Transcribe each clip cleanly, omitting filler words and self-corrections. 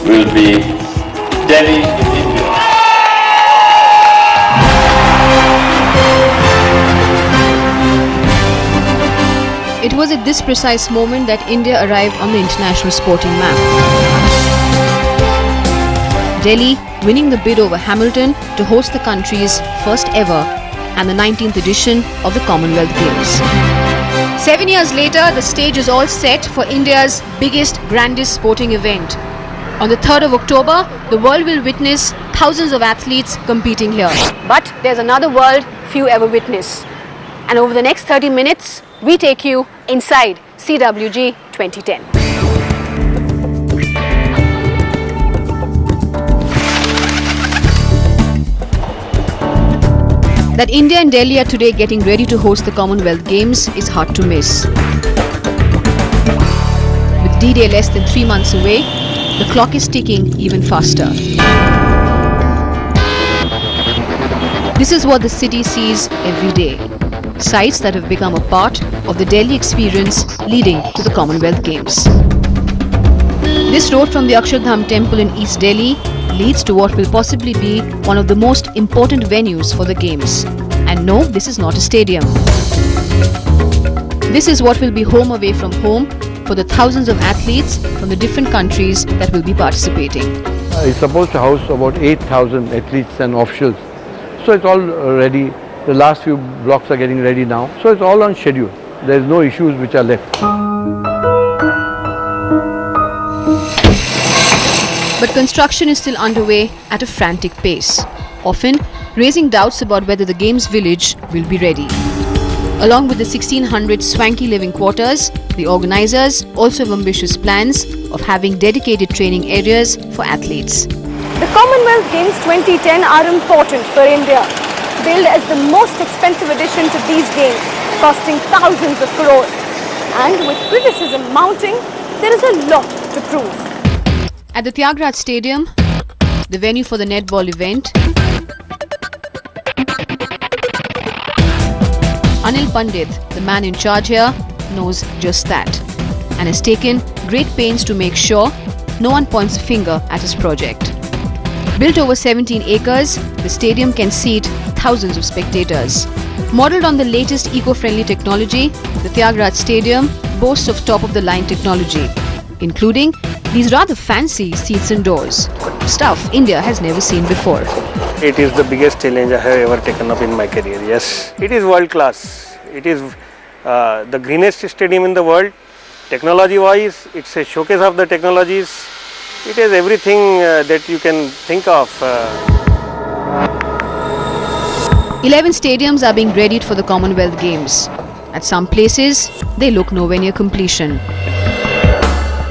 will be Delhi in India. It was at this precise moment that India arrived on the international sporting map. Delhi winning the bid over Hamilton to host the country's first ever and the 19th edition of the Commonwealth Games. 7 years later, the stage is all set for India's biggest, grandest sporting event. On the 3rd of October, the world will witness thousands of athletes competing here. But there's another world few ever witness. And over the next 30 minutes, we take you inside CWG 2010. That India and Delhi are today getting ready to host the Commonwealth Games is hard to miss. With D-Day less than 3 months away, the clock is ticking even faster. This is what the city sees every day. Sites that have become a part of the Delhi experience leading to the Commonwealth Games. This road from the Akshardham temple in East Delhi leads to what will possibly be one of the most important venues for the Games. And no, this is not a stadium. This is what will be home away from home for the thousands of athletes from the different countries that will be participating. It's supposed to house about 8,000 athletes and officials. So it's all ready. The last few blocks are getting ready now. So it's all on schedule. There's no issues which are left. But construction is still underway at a frantic pace, often raising doubts about whether the Games Village will be ready. Along with the 1,600 swanky living quarters, the organizers also have ambitious plans of having dedicated training areas for athletes. The Commonwealth Games 2010 are important for India. Billed as the most expensive addition to these games, costing thousands of crores. And with criticism mounting, there is a lot to prove. At the Tyagaraja Stadium, the venue for the netball event, Anil Pandit, the man in charge here, knows just that and has taken great pains to make sure no one points a finger at his project. Built over 17 acres, the stadium can seat thousands of spectators. Modelled on the latest eco-friendly technology, the Tyagaraja Stadium boasts of top-of-the-line technology, including these rather fancy seats and doors. Stuff India has never seen before. It is the biggest challenge I have ever taken up in my career, yes. It is world class. It is the greenest stadium in the world. Technology-wise, it's a showcase of the technologies. It has everything that you can think of. 11 stadiums are being readied for the Commonwealth Games. At some places, they look nowhere near completion.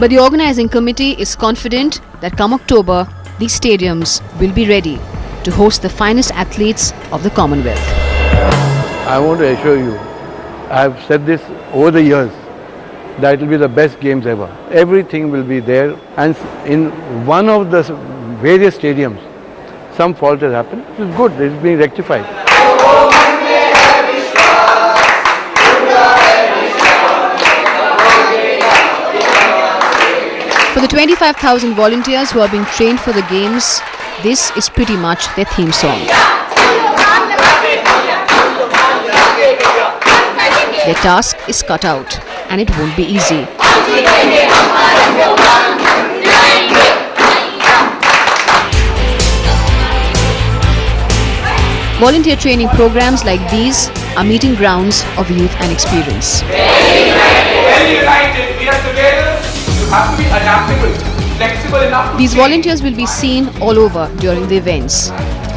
But the organising committee is confident that come October, these stadiums will be ready to host the finest athletes of the Commonwealth. I want to assure you, I have said this over the years, that it will be the best games ever. Everything will be there, and in one of the various stadiums, some fault has happened. It's good, it's being rectified. For the 25,000 volunteers who are being trained for the Games, this is pretty much their theme song. Their task is cut out, and it won't be easy. Volunteer training programs like these are meeting grounds of youth and experience. These volunteers will be seen all over during the events.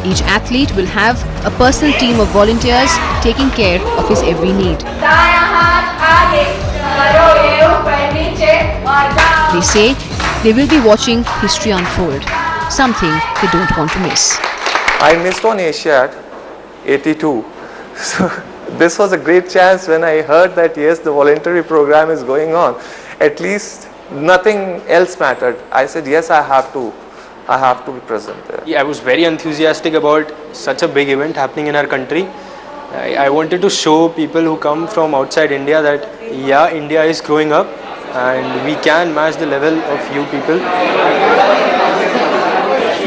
Each athlete will have a personal team of volunteers taking care of his every need. They say they will be watching history unfold, something they don't want to miss. I missed on Asiad 82. So this was a great chance when I heard that yes, the voluntary program is going on. At least nothing else mattered. I said yes, I have to be present there. Yeah, I was very enthusiastic about such a big event happening in our country. I wanted to show people who come from outside India that yeah, India is growing up and we can match the level of you people.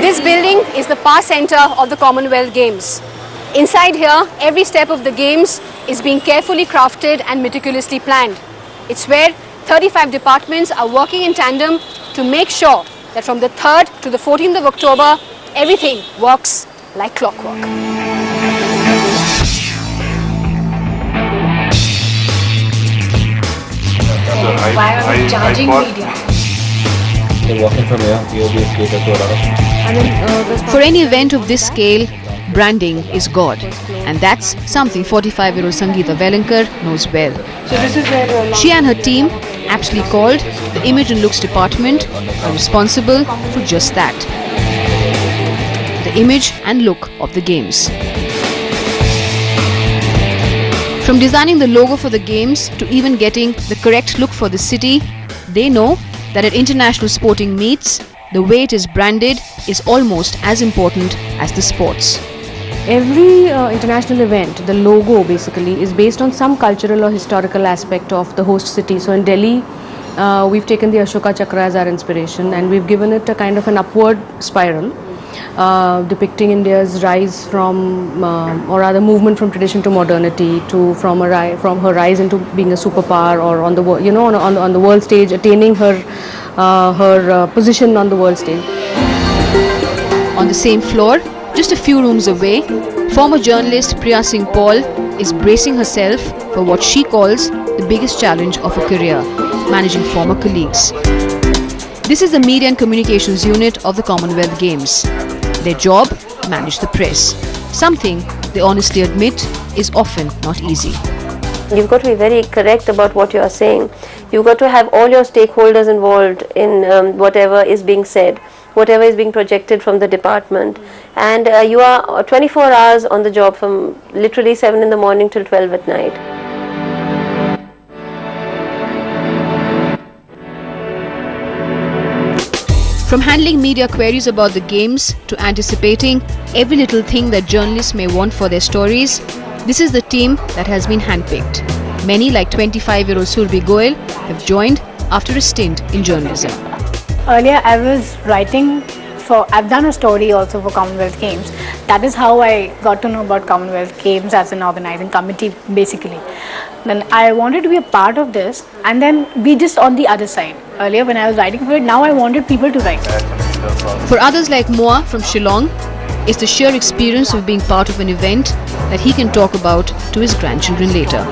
This building is the power center of the Commonwealth Games. Inside here, every step of the games is being carefully crafted and meticulously planned. It's where 35 departments are working in tandem to make sure that from the 3rd to the 14th of October, everything works like clockwork. Why are we charging media? Walking from here, you'll be catered to a lot of. For any event of this scale, branding is God. And that's something 45-year-old Sangeeta Velankar knows well. She and her team, aptly called the Image and Looks Department, are responsible for just that. The image and look of the games. From designing the logo for the games to even getting the correct look for the city, they know that at international sporting meets, the way it is branded is almost as important as the sports. Every international event, the logo basically is based on some cultural or historical aspect of the host city. So in Delhi, we've taken the Ashoka Chakra as our inspiration and we've given it a kind of an upward spiral, depicting India's rise from, or rather movement from tradition to modernity, to from her rise into being a superpower, or on the on the world stage, attaining her position on the world stage. On the same floor, just a few rooms away, former journalist Priya Singh Paul is bracing herself for what she calls the biggest challenge of her career, managing former colleagues. This is the Media and Communications Unit of the Commonwealth Games. Their job, manage the press. Something they honestly admit is often not easy. You've got to be very correct about what you are saying. You've got to have all your stakeholders involved in whatever is being said, whatever is being projected from the department. And you are 24 hours on the job from literally 7 in the morning till 12 at night. From handling media queries about the games to anticipating every little thing that journalists may want for their stories, this is the team that has been handpicked. Many, like 25-year-old Surbi Goel, have joined after a stint in journalism. Earlier I was writing I've done a story also for Commonwealth Games. That is how I got to know about Commonwealth Games as an organizing committee basically. Then I wanted to be a part of this and then be just on the other side. Earlier when I was writing for it, now I wanted people to write. For others like Moa from Shillong, it's the sheer experience of being part of an event that he can talk about to his grandchildren later.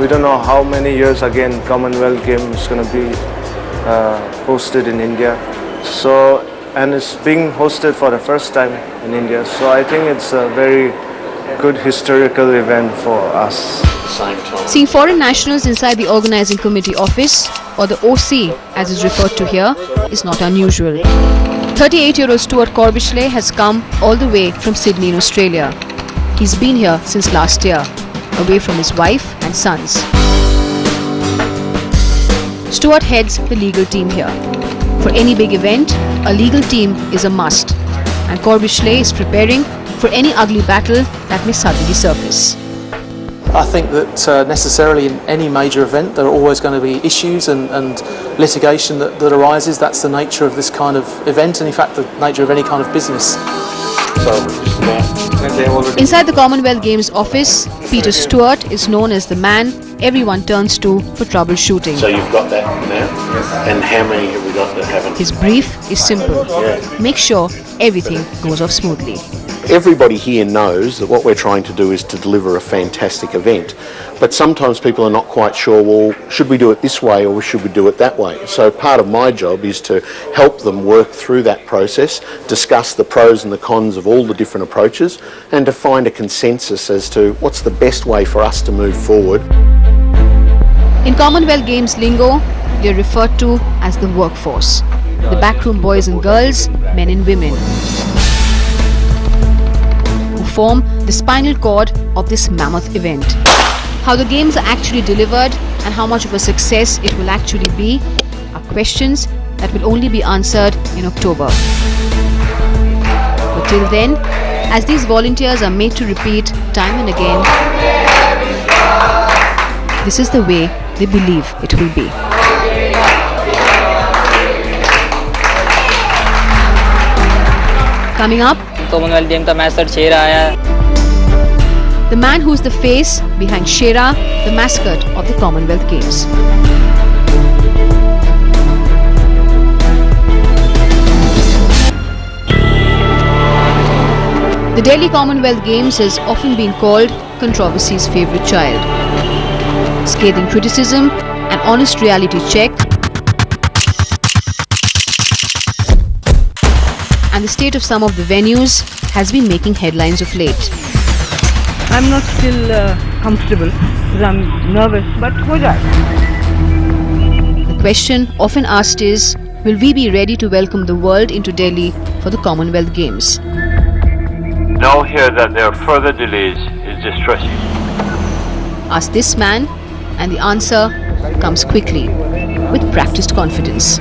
We don't know how many years again Commonwealth Games is going to be hosted in India. And it's being hosted for the first time in India. So I think it's a very good historical event for us. Seeing foreign nationals inside the organizing committee office, or the OC as is referred to here, is not unusual. 38-year-old Stuart Corbishley has come all the way from Sydney in Australia. He's been here since last year, away from his wife and sons. Stuart heads the legal team here. For any big event, a legal team is a must, and Corbishley is preparing for any ugly battle that may suddenly surface. I think that necessarily in any major event there are always going to be issues and litigation that arises. That's the nature of this kind of event, and in fact the nature of any kind of business. Inside the Commonwealth Games office, Peter Stewart is known as the man everyone turns to for troubleshooting. So you've got that now? And how many have we got that haven't? His brief is simple. Make sure everything goes off smoothly. Everybody here knows that what we're trying to do is to deliver a fantastic event, but sometimes people are not quite sure, well, should we do it this way or should we do it that way? So part of my job is to help them work through that process, discuss the pros and the cons of all the different approaches, and to find a consensus as to what's the best way for us to move forward. In Commonwealth Games lingo, they are referred to as the workforce, the backroom boys and girls, men and women, who form the spinal cord of this mammoth event. How the games are actually delivered and how much of a success it will actually be are questions that will only be answered in October. But till then, as these volunteers are made to repeat time and again, this is the way they believe it will be. Coming up, Commonwealth game का match sir शेरा आया है. the man who's the face behind Shera, the mascot of the Commonwealth Games. The Delhi Commonwealth Games has often been called controversy's favourite child. Scathing criticism, an honest reality check, and the state of some of the venues has been making headlines of late. I'm not still comfortable because I'm nervous, but ho jayega. The question often asked is, will we be ready to welcome the world into Delhi for the Commonwealth Games? Now hear that there are further delays is distressing. Ask this man, and the answer comes quickly, with practiced confidence.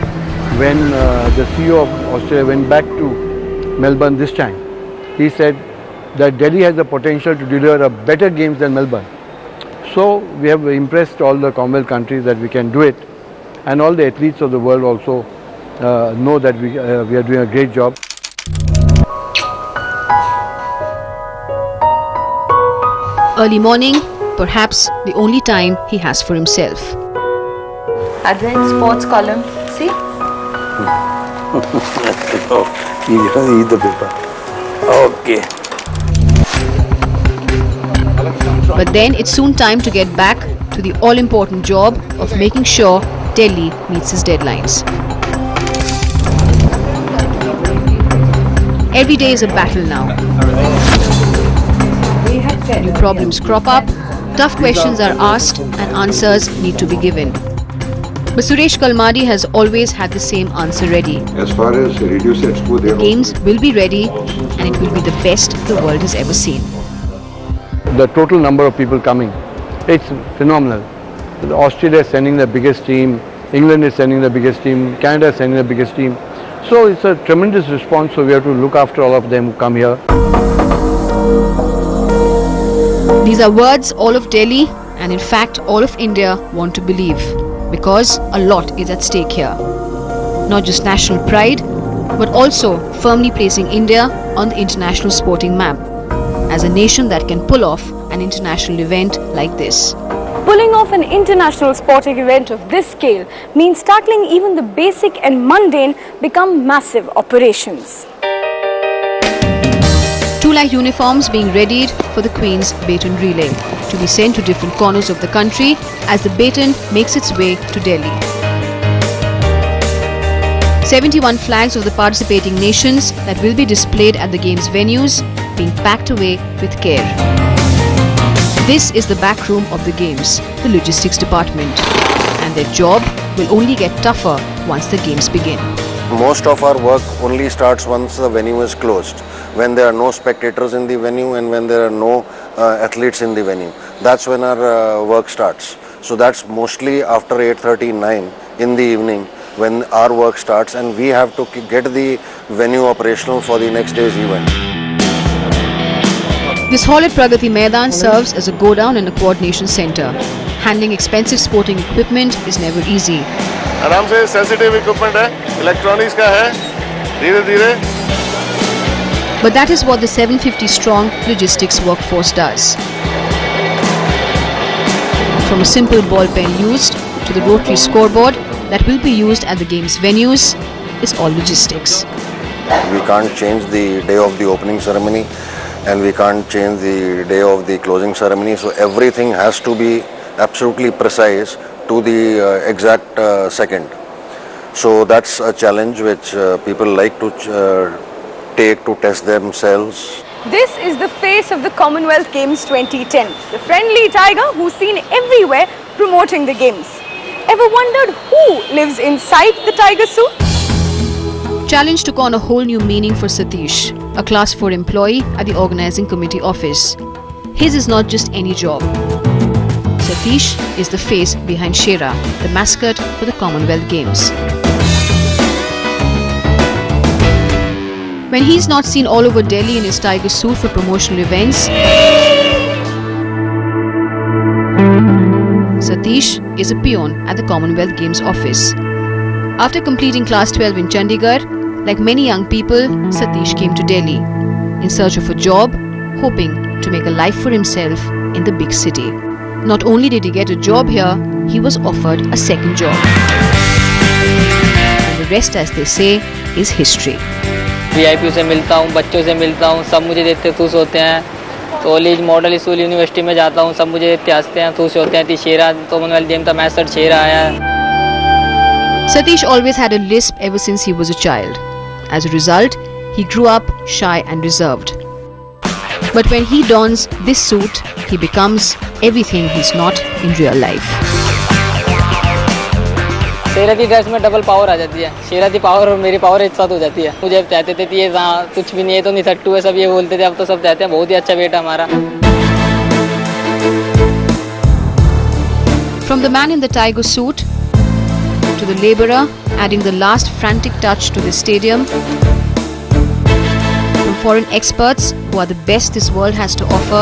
When the CEO of Australia went back to Melbourne this time, he said that Delhi has the potential to deliver a better games than Melbourne. So we have impressed all the Commonwealth countries that we can do it, and all the athletes of the world also know that we are doing a great job. Early morning, perhaps the only time he has for himself. Advent sports column, see? Eat the paper. Okay. But then it's soon time to get back to the all-important job of making sure Delhi meets its deadlines. Every day is a battle now. New problems crop up, tough questions are asked and answers need to be given. But Suresh Kalmadi has always had the same answer ready. As far as reduced expo, the games will be ready and it will be the best the world has ever seen. The total number of people coming, it's phenomenal. Australia is sending the biggest team, England is sending the biggest team, Canada is sending the biggest team. So it's a tremendous response, so we have to look after all of them who come here. These are words all of Delhi and in fact all of India want to believe, because a lot is at stake here. Not just national pride, but also firmly placing India on the international sporting map as a nation that can pull off an international event like this. Pulling off an international sporting event of this scale means tackling even the basic and mundane become massive operations. 2 lakh uniforms being readied for the Queen's baton relay to be sent to different corners of the country as the baton makes its way to Delhi. 71 flags of the participating nations that will be displayed at the Games venues being packed away with care. This is the back room of the Games, the logistics department, and their job will only get tougher once the Games begin. Most of our work only starts once the venue is closed, when there are no spectators in the venue and when there are no athletes in the venue. That's when our work starts. So that's mostly after 8:39 in the evening when our work starts, and we have to get the venue operational for the next day's event. This hall at Pragati Maidan serves as a go-down and a coordination center. Handling expensive sporting equipment is never easy. आराम से sensitive equipment है, electronics का है, धीरे-धीरे. But that is what the 750 strong logistics workforce does. From a simple ball pen used to the rotary scoreboard that will be used at the Games venues is all logistics. We can't change the day of the opening ceremony and we can't change the day of the closing ceremony, so everything has to be absolutely precise to the exact second. So that's a challenge which people like to take to test themselves. This is the face of the Commonwealth Games 2010, the friendly tiger who's seen everywhere promoting the games. Ever wondered who lives inside the tiger suit? Challenge took on a whole new meaning for Satish, a Class 4 employee at the organizing committee office. His is not just any job. Satish is the face behind Shera, the mascot for the Commonwealth Games. When he's not seen all over Delhi in his tiger suit for promotional events, Satish is a peon at the Commonwealth Games office. After completing Class 12 in Chandigarh, Like many young people, Satish came to Delhi in search of a job, hoping to make a life for himself in the big city. Not only did he get a job here, he was offered a second job. And the rest, as they say, is history. VIP से मिलता हूँ, बच्चों से मिलता हूँ, सब मुझे देखते खुश होते हैं. कॉलेज मॉडल स्कूल यूनिवर्सिटी में जाता हूँ, सब मुझे देखते हंसते हैं, खुश होते हैं. शेरा कॉमनवेल्थ गेम का मैच सर शेरा आया है. Satish always had a lisp ever since he was a child. As a result, he grew up shy and reserved. But when he dons this suit, he becomes everything he's not in real life. शेरा की dress में double power आ जाती है. शेरा की power और मेरी power एक साथ हो जाती है. मुझे चाहते थे कि ये कुछ भी नहीं है तो नहीं सट्टू है, सब ये बोलते थे. अब तो सब चाहते हैं बहुत ही अच्छा बेटा हमारा. From the man in the tiger suit to the labourer adding the last frantic touch to the stadium, from foreign experts who are the best this world has to offer,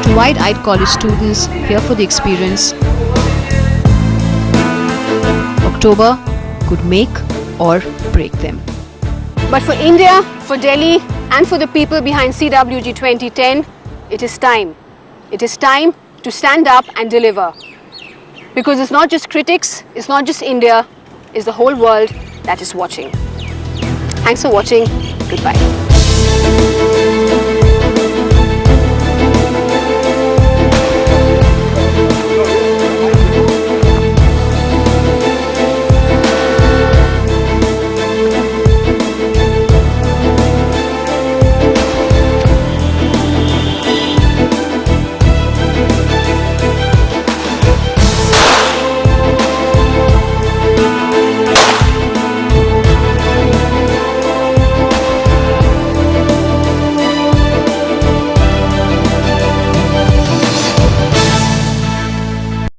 to wide-eyed college students here for the experience, October could make or break them. But for India, for Delhi and for the people behind CWG 2010, it is time. It is time to stand up and deliver. Because it's not just critics, it's not just India, it's the whole world that is watching. Thanks for watching. Goodbye.